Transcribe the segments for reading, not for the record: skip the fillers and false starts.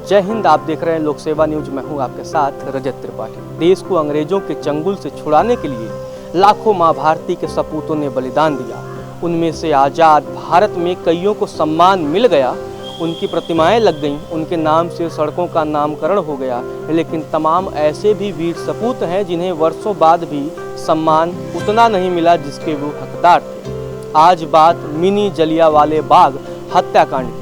जय हिंद। आप देख रहे हैं लोक सेवा न्यूज। मैं हूं आपके साथ रजत त्रिपाठी। देश को अंग्रेजों के चंगुल से छुड़ाने के लिए लाखों मां भारती के सपूतों ने बलिदान दिया। उनमें से आज़ाद भारत में कईयों को सम्मान मिल गया, उनकी प्रतिमाएं लग गईं, उनके नाम से सड़कों का नामकरण हो गया। लेकिन तमाम ऐसे भी वीर सपूत हैं जिन्हें वर्षों बाद भी सम्मान उतना नहीं मिला जिसके वो हकदार थे। आज बात मिनी जलियांवाला बाग हत्याकांड की,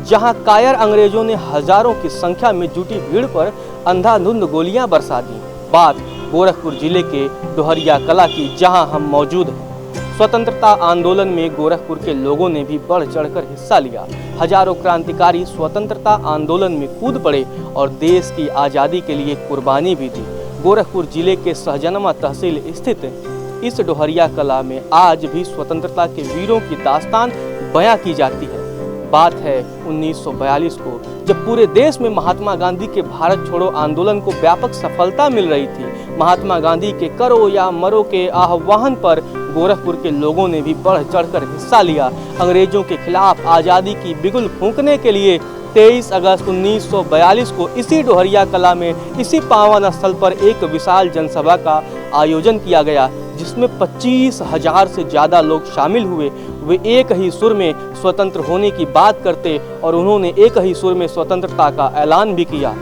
जहां कायर अंग्रेजों ने हजारों की संख्या में जुटी भीड़ पर अंधाधुंध गोलियां बरसा दी। बात गोरखपुर जिले के डोहरिया कला की, जहां हम मौजूद हैं। स्वतंत्रता आंदोलन में गोरखपुर के लोगों ने भी बढ़ चढ़कर हिस्सा लिया। हजारों क्रांतिकारी स्वतंत्रता आंदोलन में कूद पड़े और देश की आज़ादी के लिए कुर्बानी भी दी। गोरखपुर जिले के सहजनमा तहसील स्थित इस डोहरिया कला में आज भी स्वतंत्रता के वीरों की दास्तान बयां की जाती है। बात है 1942 को, जब पूरे देश में महात्मा गांधी के भारत छोड़ो आंदोलन को व्यापक सफलता मिल रही थी। महात्मा गांधी के करो या मरो के आह्वान पर गोरखपुर के लोगों ने भी बढ़ चढ़कर हिस्सा लिया। अंग्रेजों के खिलाफ आज़ादी की बिगुल फूंकने के लिए 23 अगस्त 1942 को इसी डोहरिया कला में, इसी पावन स्थल पर एक विशाल जनसभा का आयोजन किया गया, जिसमें 25,000 से ज़्यादा लोग शामिल हुए। वे एक ही सुर में स्वतंत्र होने की बात करते और उन्होंने एक ही सुर में स्वतंत्रता का ऐलान भी किया।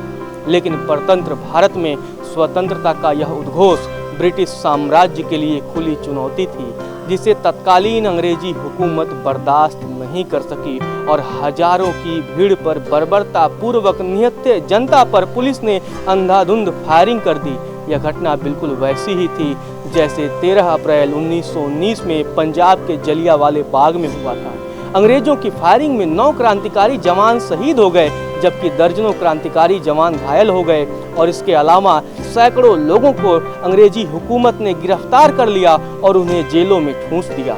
लेकिन परतंत्र भारत में स्वतंत्रता का यह उद्घोष ब्रिटिश साम्राज्य के लिए खुली चुनौती थी, जिसे तत्कालीन अंग्रेजी हुकूमत बर्दाश्त नहीं कर सकी और हजारों की भीड़ पर बर्बरता पूर्वक निहत्थे जनता पर पुलिस ने अंधाधुंध फायरिंग कर दी। यह घटना बिल्कुल वैसी ही थी जैसे 13 अप्रैल 1919 में पंजाब के जलियांवाला बाग में हुआ था। अंग्रेजों की फायरिंग में 9 क्रांतिकारी जवान शहीद हो गए, जबकि दर्जनों क्रांतिकारी जवान घायल हो गए और इसके अलावा सैकड़ों लोगों को अंग्रेजी हुकूमत ने गिरफ्तार कर लिया और उन्हें जेलों में ठूंस दिया।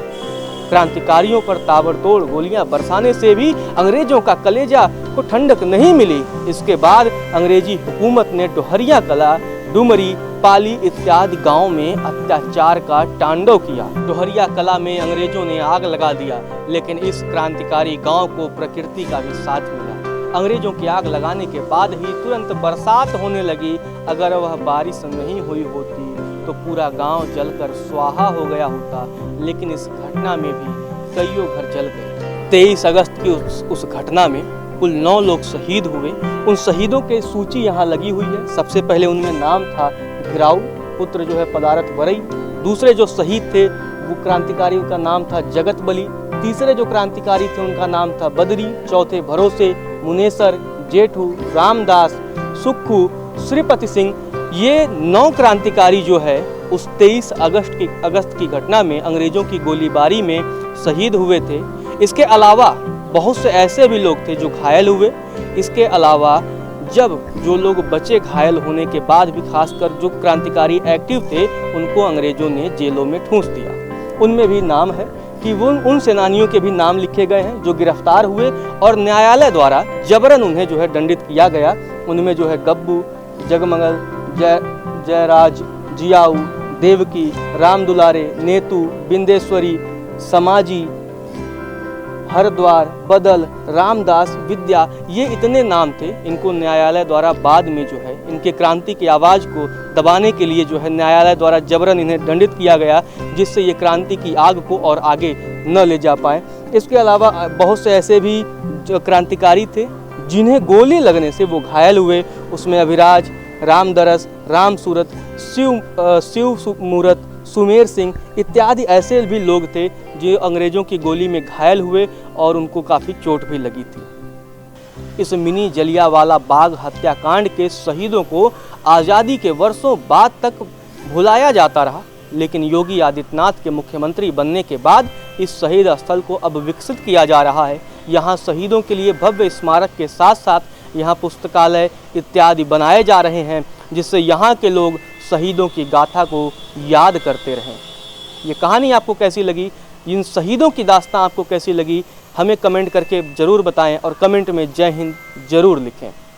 क्रांतिकारियों पर ताबड़तोड़ गोलियां बरसाने से भी अंग्रेजों का कलेजा को ठंडक नहीं मिली। इसके बाद अंग्रेजी हुकूमत ने डोहरिया कला, डुमरी, पाली इत्यादि गांव में अत्याचार का तांडव किया। डोहरिया कला में अंग्रेजों ने आग लगा दिया, लेकिन इस क्रांतिकारी गांव को प्रकृति का भी साथ मिला। अंग्रेजों की आग लगाने के बाद ही तुरंत बरसात होने लगी। अगर वह बारिश नहीं हुई होती तो पूरा गांव जलकर स्वाहा हो गया होता। लेकिन इस घटना में भी कईयों घर जल गए। 23 अगस्त की उस घटना में कुल 9 लोग शहीद हुए। उन शहीदों की सूची यहाँ लगी हुई है। सबसे पहले उनमें नाम था घिराऊ, पुत्र जो है पदारथ वरई। दूसरे जो शहीद थे वो क्रांतिकारी का नाम था जगत बली। तीसरे जो क्रांतिकारी थे उनका नाम था बदरी। चौथे भरोसे, मुनेसर, जेठू, रामदास, सुक्खू, श्रीपति सिंह। ये 9 क्रांतिकारी जो है उस 23 अगस्त की घटना में अंग्रेजों की गोलीबारी में शहीद हुए थे। इसके अलावा बहुत से ऐसे भी लोग थे जो घायल हुए। इसके अलावा जब जो लोग बचे घायल होने के बाद भी, खासकर जो क्रांतिकारी एक्टिव थे, उनको अंग्रेजों ने जेलों में ठूंस दिया। उनमें भी नाम है कि वो उन सेनानियों के भी नाम लिखे गए हैं जो गिरफ्तार हुए और न्यायालय द्वारा जबरन उन्हें जो है दंडित किया गया। उनमें जो है गब्बू, जगमंगल, जयराज, जियाऊ, देवकी, राम दुलारे, नेतू, बिंदेश्वरी, समाजी, हरद्वार, बदल, रामदास, विद्या, ये इतने नाम थे। इनको न्यायालय द्वारा बाद में जो है इनके क्रांति की आवाज़ को दबाने के लिए जो है न्यायालय द्वारा जबरन इन्हें दंडित किया गया, जिससे ये क्रांति की आग को और आगे न ले जा पाए। इसके अलावा बहुत से ऐसे भी जो क्रांतिकारी थे जिन्हें गोली लगने से वो घायल हुए। उसमें अभिराज, रामदरस, राम सूरत, शिव मूरत, सुमेर सिंह इत्यादि ऐसे भी लोग थे जो अंग्रेजों की गोली में घायल हुए और उनको काफ़ी चोट भी लगी थी। इस मिनी जलियांवाला बाग हत्याकांड के शहीदों को आज़ादी के वर्षों बाद तक भुलाया जाता रहा। लेकिन योगी आदित्यनाथ के मुख्यमंत्री बनने के बाद इस शहीद स्थल को अब विकसित किया जा रहा है। यहाँ शहीदों के लिए भव्य स्मारक के साथ साथ यहाँ पुस्तकालय इत्यादि बनाए जा रहे हैं, जिससे यहाँ के लोग शहीदों की गाथा को याद करते रहें। ये कहानी आपको कैसी लगी, इन शहीदों की दास्तान आपको कैसी लगी, हमें कमेंट करके ज़रूर बताएं और कमेंट में जय हिंद ज़रूर लिखें।